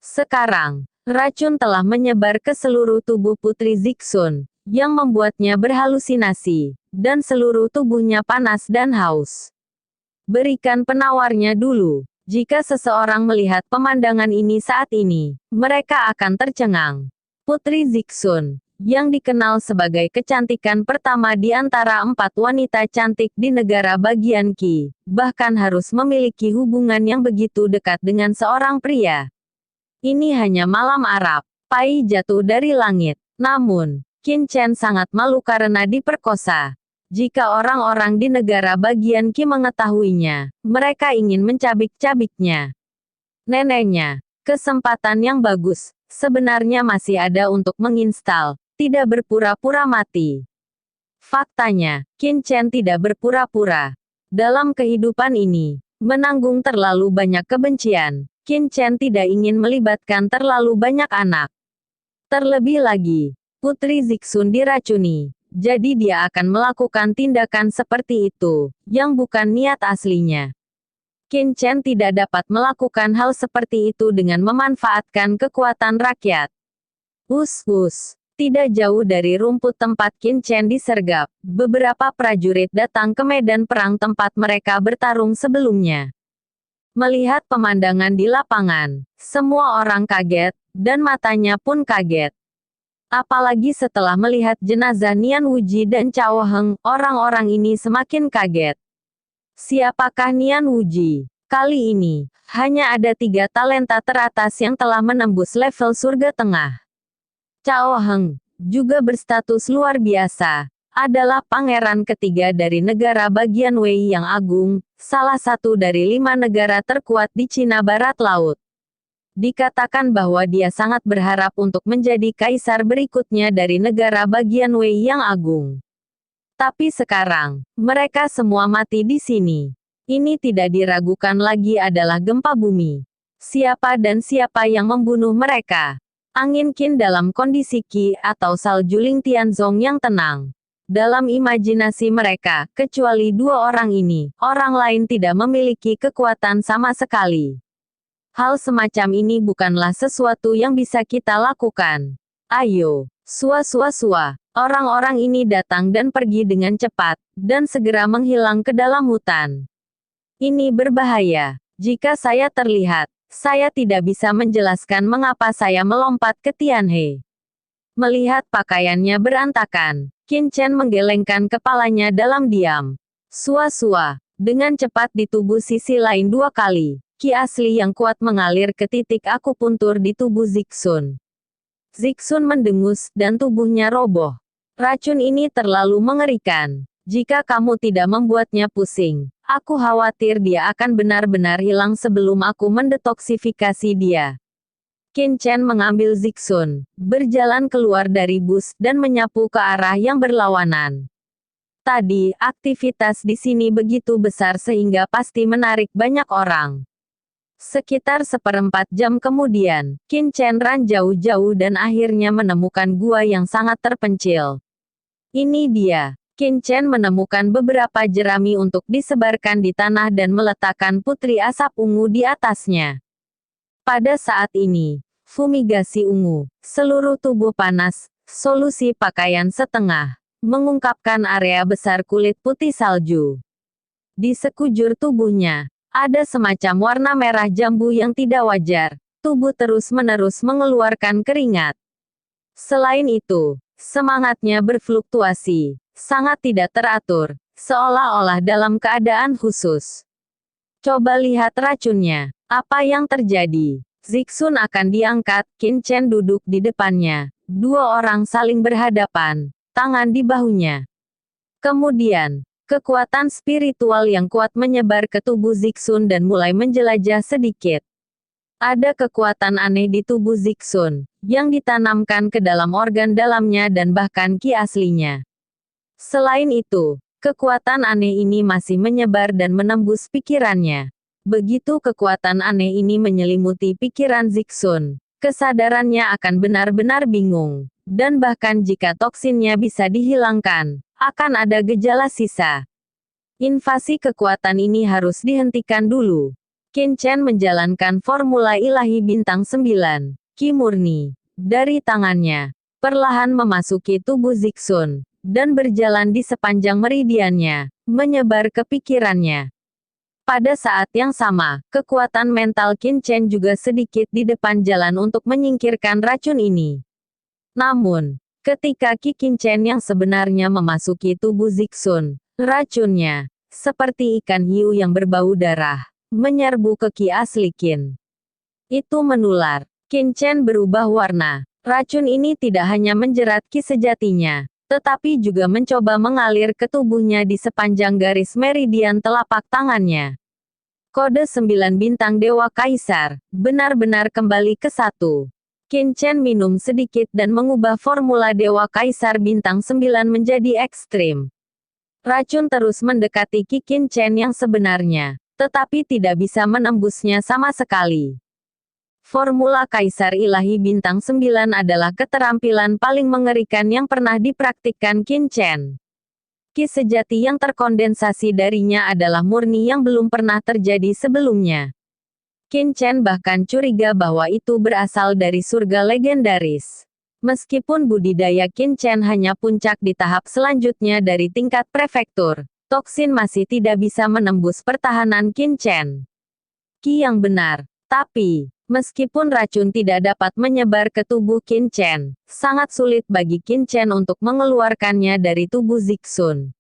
Sekarang, racun telah menyebar ke seluruh tubuh Putri Zixun, yang membuatnya berhalusinasi, dan seluruh tubuhnya panas dan haus. Berikan penawarnya dulu. Jika seseorang melihat pemandangan ini saat ini, mereka akan tercengang. Putri Zixun, yang dikenal sebagai kecantikan pertama di antara 4 wanita cantik di negara bagian Qi, bahkan harus memiliki hubungan yang begitu dekat dengan seorang pria. Ini hanya malam Arab, pai jatuh dari langit. Namun, Qin Chen sangat malu karena diperkosa. Jika orang-orang di negara bagian Qi mengetahuinya, mereka ingin mencabik-cabiknya. Neneknya, kesempatan yang bagus, sebenarnya masih ada untuk menginstal, tidak berpura-pura mati. Faktanya, Qin Chen tidak berpura-pura. Dalam kehidupan ini, menanggung terlalu banyak kebencian, Qin Chen tidak ingin melibatkan terlalu banyak anak. Terlebih lagi, Putri Zixun diracuni, jadi dia akan melakukan tindakan seperti itu, yang bukan niat aslinya. Qin Chen tidak dapat melakukan hal seperti itu dengan memanfaatkan kekuatan rakyat. Us-us. Tidak jauh dari rumput tempat Qin Chen disergap, beberapa prajurit datang ke medan perang tempat mereka bertarung sebelumnya. Melihat pemandangan di lapangan, semua orang kaget, dan matanya pun kaget. Apalagi setelah melihat jenazah Nian Wuji dan Cao Heng, orang-orang ini semakin kaget. Siapakah Nian Wuji? Kali ini, hanya ada 3 talenta teratas yang telah menembus level surga tengah. Cao Heng, juga berstatus luar biasa, adalah pangeran ketiga dari negara bagian Wei yang agung, salah satu dari 5 negara terkuat di Cina Barat Laut. Dikatakan bahwa dia sangat berharap untuk menjadi kaisar berikutnya dari negara bagian Wei yang agung. Tapi sekarang, mereka semua mati di sini. Ini tidak diragukan lagi adalah gempa bumi. Siapa dan siapa yang membunuh mereka? Angin Qin dalam kondisi Qi atau salju Ling Tianzong yang tenang. Dalam imajinasi mereka, kecuali 2 orang ini, orang lain tidak memiliki kekuatan sama sekali. Hal semacam ini bukanlah sesuatu yang bisa kita lakukan. Ayo, sua-sua-sua. Orang-orang ini datang dan pergi dengan cepat, dan segera menghilang ke dalam hutan. Ini berbahaya. Jika saya terlihat, saya tidak bisa menjelaskan mengapa saya melompat ke Tianhe. Melihat pakaiannya berantakan, Qin Chen menggelengkan kepalanya dalam diam. Sua-sua. Dengan cepat di tubuh sisi lain 2 kali. Qi asli yang kuat mengalir ke titik akupuntur di tubuh Zixun. Zixun mendengus, dan tubuhnya roboh. Racun ini terlalu mengerikan. Jika kamu tidak membuatnya pusing, aku khawatir dia akan benar-benar hilang sebelum aku mendetoksifikasi dia. Qin Chen mengambil Zixun, berjalan keluar dari bus, dan menyapu ke arah yang berlawanan. Tadi, aktivitas di sini begitu besar sehingga pasti menarik banyak orang. Sekitar 1/4 jam kemudian, Qin Chen ran jauh-jauh dan akhirnya menemukan gua yang sangat terpencil. Ini dia. Qin Chen menemukan beberapa jerami untuk disebarkan di tanah dan meletakkan putri asap ungu di atasnya. Pada saat ini, fumigasi ungu, seluruh tubuh panas, solusi pakaian setengah, mengungkapkan area besar kulit putih salju. Di sekujur tubuhnya, ada semacam warna merah jambu yang tidak wajar. Tubuh terus-menerus mengeluarkan keringat. Selain itu, semangatnya berfluktuasi, sangat tidak teratur, seolah-olah dalam keadaan khusus. Coba lihat racunnya. Apa yang terjadi? Zixun akan diangkat, Qin Chen duduk di depannya. 2 orang saling berhadapan, tangan di bahunya. Kemudian, kekuatan spiritual yang kuat menyebar ke tubuh Zixun dan mulai menjelajah sedikit. Ada kekuatan aneh di tubuh Zixun, yang ditanamkan ke dalam organ dalamnya dan bahkan Qi aslinya. Selain itu, kekuatan aneh ini masih menyebar dan menembus pikirannya. Begitu kekuatan aneh ini menyelimuti pikiran Zixun, kesadarannya akan benar-benar bingung. Dan bahkan jika toksinnya bisa dihilangkan, akan ada gejala sisa. Invasi kekuatan ini harus dihentikan dulu. Qin Chen menjalankan formula ilahi bintang 9, Qi murni, dari tangannya, perlahan memasuki tubuh Zixun, dan berjalan di sepanjang meridiannya, menyebar ke pikirannya. Pada saat yang sama, kekuatan mental Qin Chen juga sedikit di depan jalan untuk menyingkirkan racun ini. Namun, ketika Qi Qin Chen yang sebenarnya memasuki tubuh Zixun, racunnya, seperti ikan hiu yang berbau darah, menyerbu ke Qi asli Qin. Itu menular. Qin Chen berubah warna. Racun ini tidak hanya menjerat Qi sejatinya, tetapi juga mencoba mengalir ke tubuhnya di sepanjang garis meridian telapak tangannya. Kode 9 bintang Dewa Kaisar, benar-benar kembali ke 1. Qin Chen minum sedikit dan mengubah formula Dewa Kaisar bintang 9 menjadi ekstrim. Racun terus mendekati Qi Qin Chen yang sebenarnya, tetapi tidak bisa menembusnya sama sekali. Formula Kaisar Ilahi Bintang 9 adalah keterampilan paling mengerikan yang pernah dipraktikkan Qin Chen. Qi sejati yang terkondensasi darinya adalah murni yang belum pernah terjadi sebelumnya. Qin Chen bahkan curiga bahwa itu berasal dari surga legendaris. Meskipun budidaya Qin Chen hanya puncak di tahap selanjutnya dari tingkat prefektur, toksin masih tidak bisa menembus pertahanan Qin Chen. Qi yang benar. Tapi, meskipun racun tidak dapat menyebar ke tubuh Qin Chen, sangat sulit bagi Qin Chen untuk mengeluarkannya dari tubuh Zixun.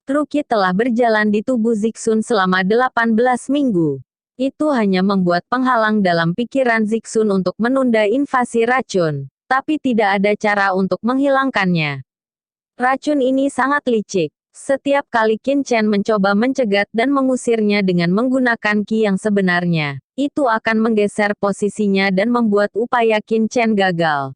Qi telah berjalan di tubuh Zixun selama 18 minggu. Itu hanya membuat penghalang dalam pikiran Zixun untuk menunda invasi racun, tapi tidak ada cara untuk menghilangkannya. Racun ini sangat licik. Setiap kali Qin Chen mencoba mencegat dan mengusirnya dengan menggunakan Qi yang sebenarnya, itu akan menggeser posisinya dan membuat upaya Qin Chen gagal.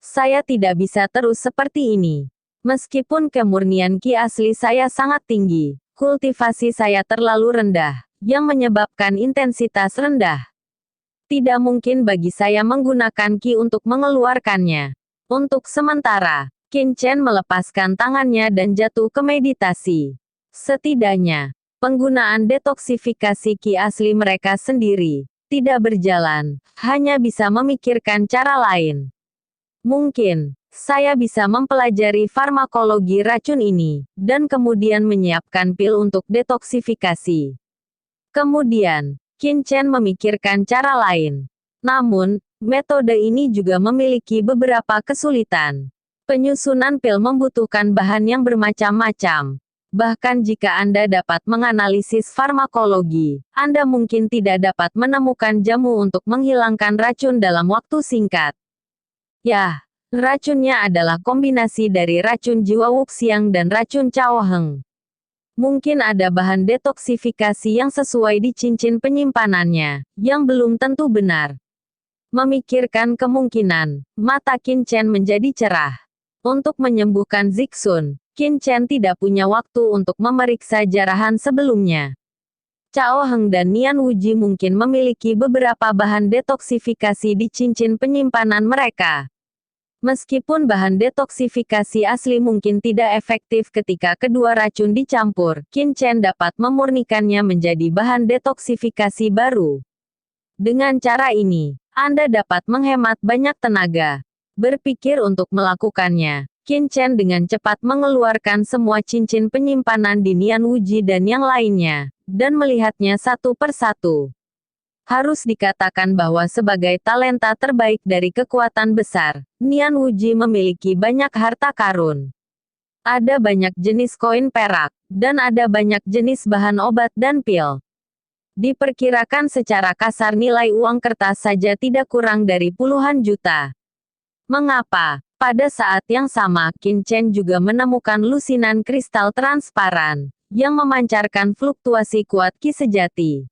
Saya tidak bisa terus seperti ini. Meskipun kemurnian Qi asli saya sangat tinggi, kultivasi saya terlalu rendah, yang menyebabkan intensitas rendah. Tidak mungkin bagi saya menggunakan Qi untuk mengeluarkannya. Untuk sementara, Qin Chen melepaskan tangannya dan jatuh ke meditasi. Setidaknya, penggunaan detoksifikasi Qi asli mereka sendiri tidak berjalan, hanya bisa memikirkan cara lain. Mungkin, saya bisa mempelajari farmakologi racun ini, dan kemudian menyiapkan pil untuk detoksifikasi. Kemudian, Qin Chen memikirkan cara lain. Namun, metode ini juga memiliki beberapa kesulitan. Penyusunan pil membutuhkan bahan yang bermacam-macam. Bahkan jika Anda dapat menganalisis farmakologi, Anda mungkin tidak dapat menemukan jamu untuk menghilangkan racun dalam waktu singkat. Yah, racunnya adalah kombinasi dari racun jiwa Wuxiang dan racun Cao Heng. Mungkin ada bahan detoksifikasi yang sesuai di cincin penyimpanannya, yang belum tentu benar. Memikirkan kemungkinan, mata Qin Chen menjadi cerah. Untuk menyembuhkan Zixun, Qin Chen tidak punya waktu untuk memeriksa jarahan sebelumnya. Cao Heng dan Nian Wuji mungkin memiliki beberapa bahan detoksifikasi di cincin penyimpanan mereka. Meskipun bahan detoksifikasi asli mungkin tidak efektif ketika kedua racun dicampur, Qin Chen dapat memurnikannya menjadi bahan detoksifikasi baru. Dengan cara ini, Anda dapat menghemat banyak tenaga. Berpikir untuk melakukannya, Qin Chen dengan cepat mengeluarkan semua cincin penyimpanan di Nian Wuji dan yang lainnya, dan melihatnya satu persatu. Harus dikatakan bahwa sebagai talenta terbaik dari kekuatan besar, Nian Wuji memiliki banyak harta karun. Ada banyak jenis koin perak, dan ada banyak jenis bahan obat dan pil. Diperkirakan secara kasar nilai uang kertas saja tidak kurang dari puluhan juta. Mengapa? Pada saat yang sama, Qin Chen juga menemukan lusinan kristal transparan, yang memancarkan fluktuasi kuat Qi sejati.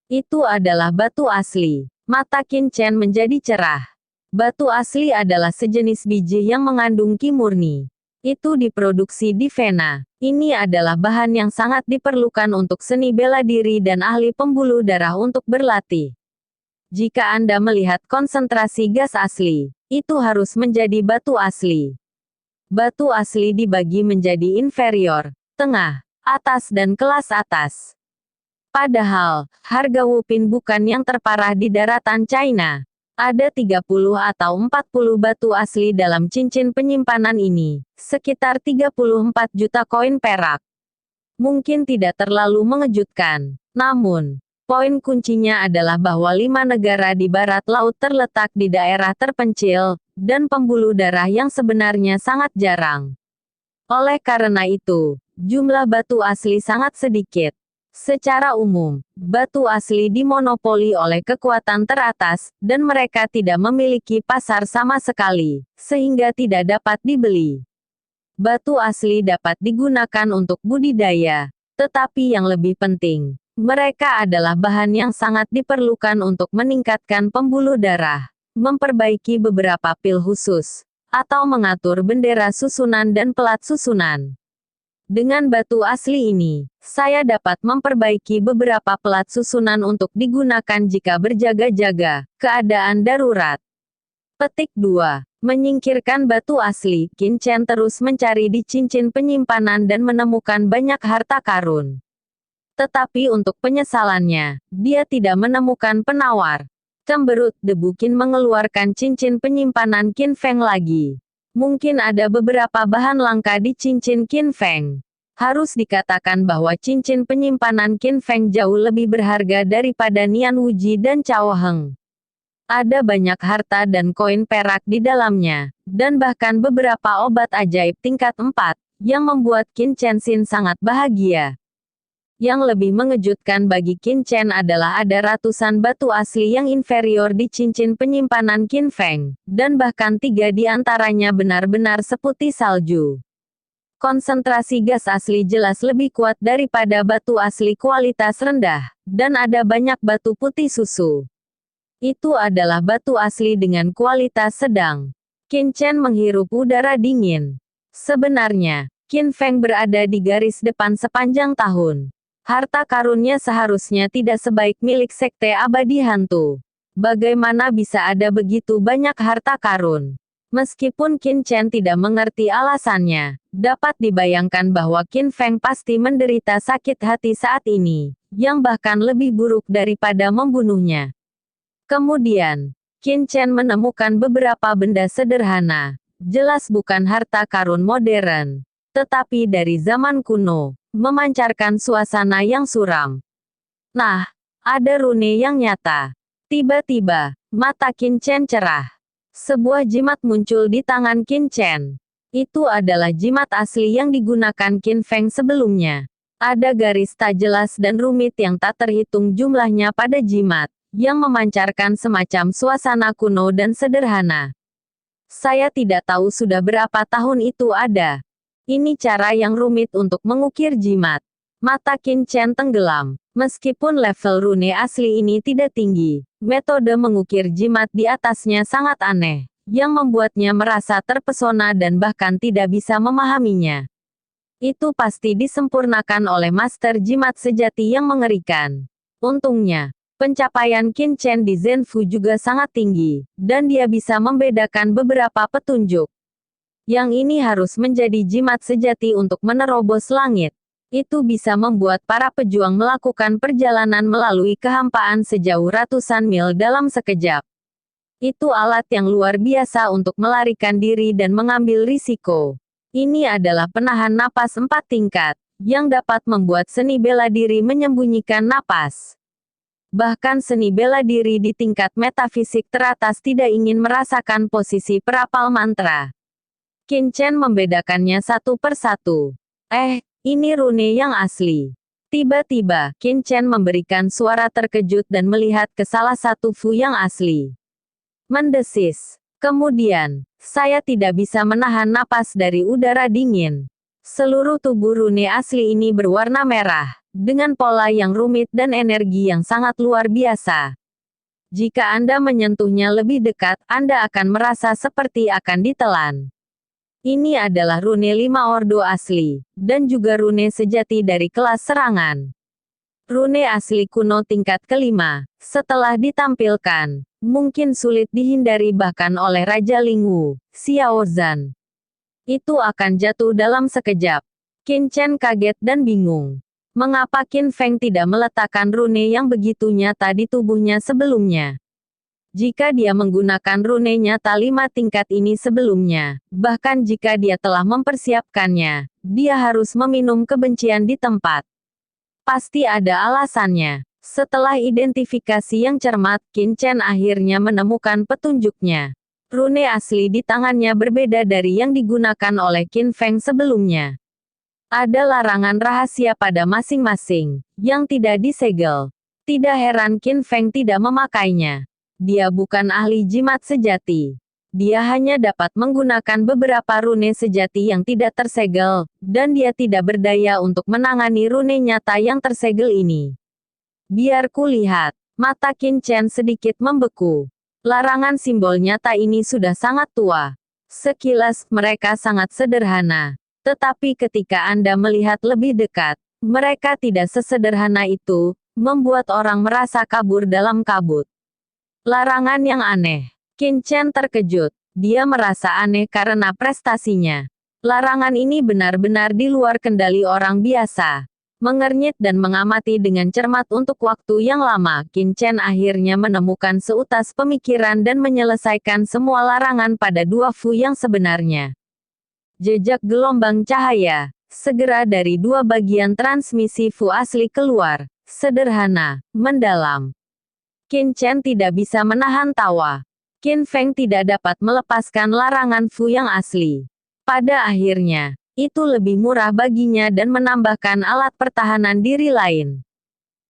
Itu adalah batu asli. Mata Qin Chen menjadi cerah. Batu asli adalah sejenis biji yang mengandung Qi murni. Itu diproduksi di Vena. Ini adalah bahan yang sangat diperlukan untuk seni bela diri dan ahli pembuluh darah untuk berlatih. Jika Anda melihat konsentrasi gas asli, itu harus menjadi batu asli. Batu asli dibagi menjadi inferior, tengah, atas dan kelas atas. Padahal, harga Wupin bukan yang terparah di daratan China. Ada 30 atau 40 batu asli dalam cincin penyimpanan ini, sekitar 34 juta koin perak. Mungkin tidak terlalu mengejutkan. Namun, poin kuncinya adalah bahwa 5 negara di barat laut terletak di daerah terpencil, dan pembuluh darah yang sebenarnya sangat jarang. Oleh karena itu, jumlah batu asli sangat sedikit. Secara umum, batu asli dimonopoli oleh kekuatan teratas, dan mereka tidak memiliki pasar sama sekali, sehingga tidak dapat dibeli. Batu asli dapat digunakan untuk budidaya, tetapi yang lebih penting, mereka adalah bahan yang sangat diperlukan untuk meningkatkan pembuluh darah, memperbaiki beberapa pil khusus, atau mengatur bendera susunan dan pelat susunan. Dengan batu asli ini, saya dapat memperbaiki beberapa pelat susunan untuk digunakan jika berjaga-jaga, keadaan darurat. Petik 2. Menyingkirkan batu asli, Qin Chen terus mencari di cincin penyimpanan dan menemukan banyak harta karun. Tetapi untuk penyesalannya, dia tidak menemukan penawar. Cemberut, debu Qin mengeluarkan cincin penyimpanan Qin Feng lagi. Mungkin ada beberapa bahan langka di cincin Qin Feng. Harus dikatakan bahwa cincin penyimpanan Qin Feng jauh lebih berharga daripada Nian Wuji dan Cao Heng. Ada banyak harta dan koin perak di dalamnya, dan bahkan beberapa obat ajaib tingkat 4, yang membuat Qin Chen Xin sangat bahagia. Yang lebih mengejutkan bagi Qin Chen adalah ada ratusan batu asli yang inferior di cincin penyimpanan Qin Feng, dan bahkan 3 di antaranya benar-benar seputih salju. Konsentrasi gas asli jelas lebih kuat daripada batu asli kualitas rendah, dan ada banyak batu putih susu. Itu adalah batu asli dengan kualitas sedang. Qin Chen menghirup udara dingin. Sebenarnya, Qin Feng berada di garis depan sepanjang tahun. Harta karunnya seharusnya tidak sebaik milik sekte abadi hantu. Bagaimana bisa ada begitu banyak harta karun? Meskipun Qin Chen tidak mengerti alasannya, dapat dibayangkan bahwa Qin Feng pasti menderita sakit hati saat ini, yang bahkan lebih buruk daripada membunuhnya. Kemudian, Qin Chen menemukan beberapa benda sederhana, jelas bukan harta karun modern, tetapi dari zaman kuno, memancarkan suasana yang suram. Nah, ada rune yang nyata. Tiba-tiba, mata Qin Chen cerah. Sebuah jimat muncul di tangan Qin Chen. Itu adalah jimat asli yang digunakan Qin Feng sebelumnya. Ada garis tak jelas dan rumit yang tak terhitung jumlahnya pada jimat, yang memancarkan semacam suasana kuno dan sederhana. Saya tidak tahu sudah berapa tahun itu ada. Ini cara yang rumit untuk mengukir jimat. Mata Qin Chen tenggelam. Meskipun level rune asli ini tidak tinggi, metode mengukir jimat di atasnya sangat aneh, yang membuatnya merasa terpesona dan bahkan tidak bisa memahaminya. Itu pasti disempurnakan oleh master jimat sejati yang mengerikan. Untungnya, pencapaian Qin Chen di Zenfu juga sangat tinggi, dan dia bisa membedakan beberapa petunjuk. Yang ini harus menjadi jimat sejati untuk menerobos langit. Itu bisa membuat para pejuang melakukan perjalanan melalui kehampaan sejauh ratusan mil dalam sekejap. Itu alat yang luar biasa untuk melarikan diri dan mengambil risiko. Ini adalah penahan napas 4 tingkat, yang dapat membuat seni bela diri menyembunyikan napas. Bahkan seni bela diri di tingkat metafisik teratas tidak ingin merasakan posisi perapal mantra. Qin Chen membedakannya satu persatu. Ini rune yang asli. Tiba-tiba, Qin Chen memberikan suara terkejut dan melihat ke salah satu fu yang asli. Mendesis. Kemudian, saya tidak bisa menahan napas dari udara dingin. Seluruh tubuh rune asli ini berwarna merah, dengan pola yang rumit dan energi yang sangat luar biasa. Jika Anda menyentuhnya lebih dekat, Anda akan merasa seperti akan ditelan. Ini adalah rune 5 ordo asli, dan juga rune sejati dari kelas serangan. Rune asli kuno tingkat kelima, setelah ditampilkan, mungkin sulit dihindari bahkan oleh Raja Lingwu, Xiao Zhan. Itu akan jatuh dalam sekejap. Qin Chen kaget dan bingung. Mengapa Qin Feng tidak meletakkan rune yang begitu nyata di tubuhnya sebelumnya? Jika dia menggunakan rune nyata 5 tingkat ini sebelumnya, bahkan jika dia telah mempersiapkannya, dia harus meminum kebencian di tempat. Pasti ada alasannya. Setelah identifikasi yang cermat, Qin Chen akhirnya menemukan petunjuknya. Rune asli di tangannya berbeda dari yang digunakan oleh Qin Feng sebelumnya. Ada larangan rahasia pada masing-masing, yang tidak disegel. Tidak heran Qin Feng tidak memakainya. Dia bukan ahli jimat sejati. Dia hanya dapat menggunakan beberapa rune sejati yang tidak tersegel, dan dia tidak berdaya untuk menangani rune nyata yang tersegel ini. Biar kulihat. Mata Qin Chen sedikit membeku. Larangan simbol nyata ini sudah sangat tua. Sekilas, mereka sangat sederhana. Tetapi ketika Anda melihat lebih dekat, mereka tidak sesederhana itu, membuat orang merasa kabur dalam kabut. Larangan yang aneh. Qin Chen terkejut. Dia merasa aneh karena prestasinya. Larangan ini benar-benar di luar kendali orang biasa. Mengernyit dan mengamati dengan cermat untuk waktu yang lama, Qin Chen akhirnya menemukan seutas pemikiran dan menyelesaikan semua larangan pada dua Fu yang sebenarnya. Jejak gelombang cahaya, segera dari dua bagian transmisi Fu asli keluar, sederhana, mendalam. Qin Chen tidak bisa menahan tawa. Qin Feng tidak dapat melepaskan larangan Fu yang asli. Pada akhirnya, itu lebih murah baginya dan menambahkan alat pertahanan diri lain.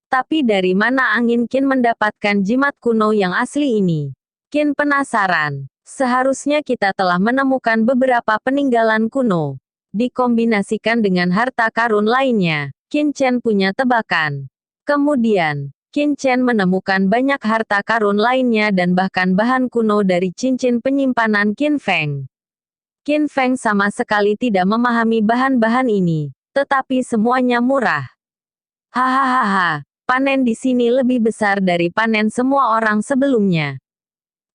Tapi dari mana angin Qin mendapatkan jimat kuno yang asli ini? Qin penasaran. Seharusnya kita telah menemukan beberapa peninggalan kuno. Dikombinasikan dengan harta karun lainnya, Qin Chen punya tebakan. Kemudian, Qin Chen menemukan banyak harta karun lainnya dan bahkan bahan kuno dari cincin penyimpanan Qin Feng. Qin Feng sama sekali tidak memahami bahan-bahan ini, tetapi semuanya murah. Hahaha, panen di sini lebih besar dari panen semua orang sebelumnya.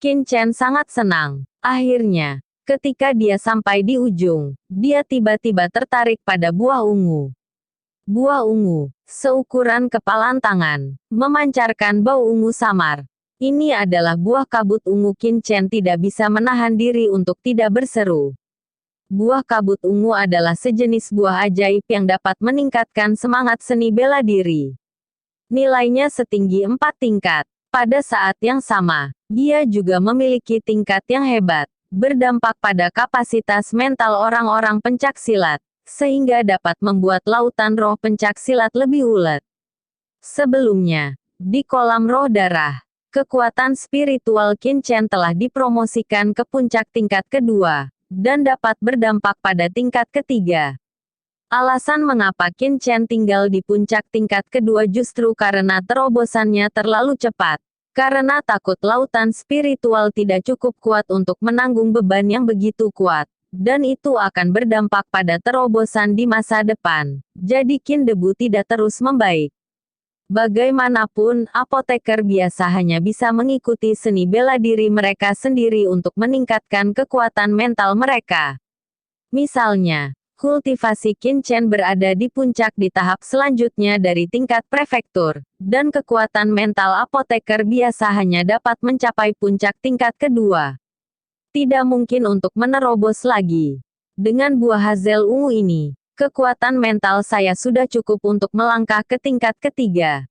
Qin Chen sangat senang. Akhirnya, ketika dia sampai di ujung, dia tiba-tiba tertarik pada buah ungu. Buah ungu, seukuran kepalan tangan, memancarkan bau ungu samar. Ini adalah buah kabut ungu. Qin Chen tidak bisa menahan diri untuk tidak berseru. Buah kabut ungu adalah sejenis buah ajaib yang dapat meningkatkan semangat seni bela diri. Nilainya setinggi 4 tingkat. Pada saat yang sama, dia juga memiliki tingkat yang hebat, berdampak pada kapasitas mental orang-orang pencaksilat, sehingga dapat membuat lautan roh pencaksilat lebih ulet. Sebelumnya, di kolam roh darah, kekuatan spiritual Qin Chen telah dipromosikan ke puncak tingkat kedua, dan dapat berdampak pada tingkat ketiga. Alasan mengapa Qin Chen tinggal di puncak tingkat kedua justru karena terobosannya terlalu cepat. Karena takut lautan spiritual tidak cukup kuat untuk menanggung beban yang begitu kuat. Dan itu akan berdampak pada terobosan di masa depan. Jadi Qin Debu tidak terus membaik. Bagaimanapun, apoteker biasa hanya bisa mengikuti seni bela diri mereka sendiri untuk meningkatkan kekuatan mental mereka. Misalnya, kultivasi Qin Chen berada di puncak di tahap selanjutnya dari tingkat prefektur, dan kekuatan mental apoteker biasa hanya dapat mencapai puncak tingkat kedua. Tidak mungkin untuk menerobos lagi. Dengan buah hazel ungu ini, kekuatan mental saya sudah cukup untuk melangkah ke tingkat ketiga.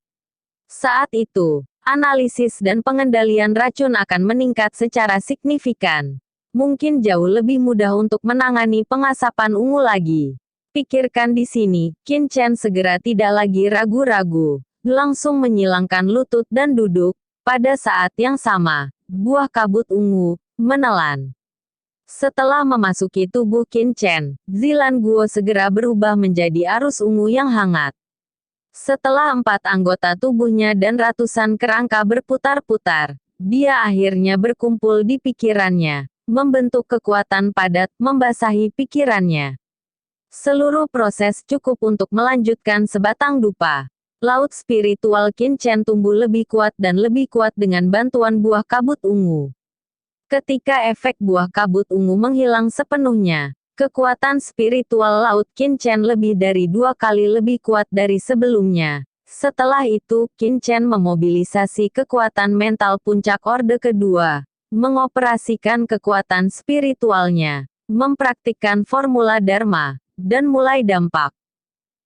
Saat itu, analisis dan pengendalian racun akan meningkat secara signifikan. Mungkin jauh lebih mudah untuk menangani pengasapan ungu lagi. Pikirkan di sini, Qin Chen segera tidak lagi ragu-ragu. Langsung menyilangkan lutut dan duduk. Pada saat yang sama, buah kabut ungu menelan. Setelah memasuki tubuh Qin Chen, Zilan Guo segera berubah menjadi arus ungu yang hangat. Setelah 4 anggota tubuhnya dan ratusan kerangka berputar-putar, dia akhirnya berkumpul di pikirannya, membentuk kekuatan padat, membasahi pikirannya. Seluruh proses cukup untuk melanjutkan sebatang dupa. Laut spiritual Qin Chen tumbuh lebih kuat dan lebih kuat dengan bantuan buah kabut ungu. Ketika efek buah kabut ungu menghilang sepenuhnya, Kekuatan spiritual Laut Qin Chen lebih dari 2 kali lebih kuat dari sebelumnya. Setelah itu, Qin Chen memobilisasi kekuatan mental puncak Orde Kedua, mengoperasikan kekuatan spiritualnya, mempraktikkan formula Dharma, dan mulai dampak.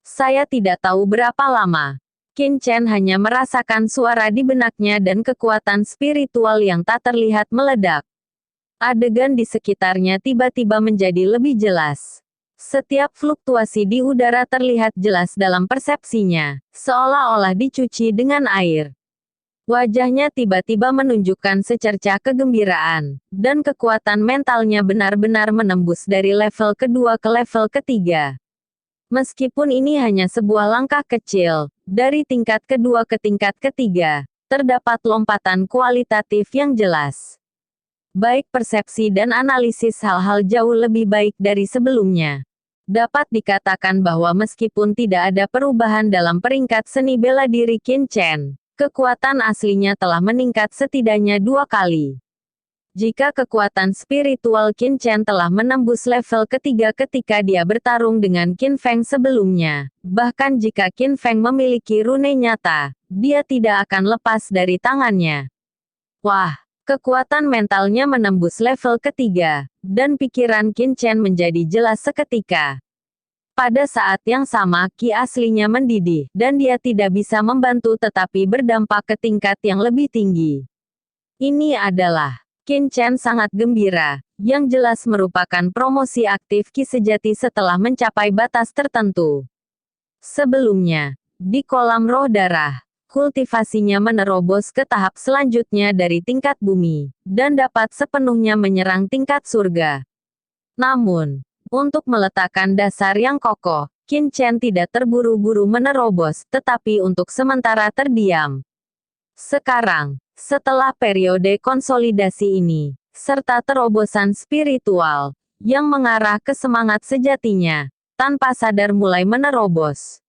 Saya tidak tahu berapa lama. Qin Chen hanya merasakan suara di benaknya dan kekuatan spiritual yang tak terlihat meledak. Adegan di sekitarnya tiba-tiba menjadi lebih jelas. Setiap fluktuasi di udara terlihat jelas dalam persepsinya, seolah-olah dicuci dengan air. Wajahnya tiba-tiba menunjukkan secercah kegembiraan, dan kekuatan mentalnya benar-benar menembus dari level kedua ke level ketiga. Meskipun ini hanya sebuah langkah kecil, dari tingkat kedua ke tingkat ketiga, terdapat lompatan kualitatif yang jelas. Baik persepsi dan analisis hal-hal jauh lebih baik dari sebelumnya. Dapat dikatakan bahwa meskipun tidak ada perubahan dalam peringkat seni bela diri Qin Chen, kekuatan aslinya telah meningkat setidaknya 2 kali. Jika kekuatan spiritual Qin Chen telah menembus level ketiga ketika dia bertarung dengan Qin Feng sebelumnya, bahkan jika Qin Feng memiliki rune nyata, dia tidak akan lepas dari tangannya. Wah! Kekuatan mentalnya menembus level ketiga, dan pikiran Qin Chen menjadi jelas seketika. Pada saat yang sama, ki aslinya mendidih, dan dia tidak bisa membantu tetapi berdampak ke tingkat yang lebih tinggi. Ini adalah Qin Chen sangat gembira, yang jelas merupakan promosi aktif ki sejati setelah mencapai batas tertentu. Sebelumnya, di kolam roh darah, kultivasinya menerobos ke tahap selanjutnya dari tingkat bumi, dan dapat sepenuhnya menyerang tingkat surga. Namun, untuk meletakkan dasar yang kokoh, Qin Chen tidak terburu-buru menerobos, tetapi untuk sementara terdiam. Sekarang, setelah periode konsolidasi ini, serta terobosan spiritual, yang mengarah ke semangat sejatinya, tanpa sadar mulai menerobos.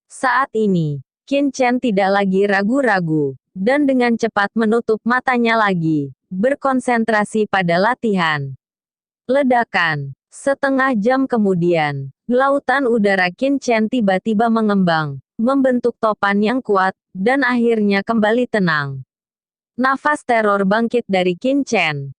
Saat ini, Qin Chen tidak lagi ragu-ragu, dan dengan cepat menutup matanya lagi, berkonsentrasi pada latihan. Ledakan. Setengah jam kemudian, lautan udara Qin Chen tiba-tiba mengembang, membentuk topan yang kuat, dan akhirnya kembali tenang. Nafas teror bangkit dari Qin Chen,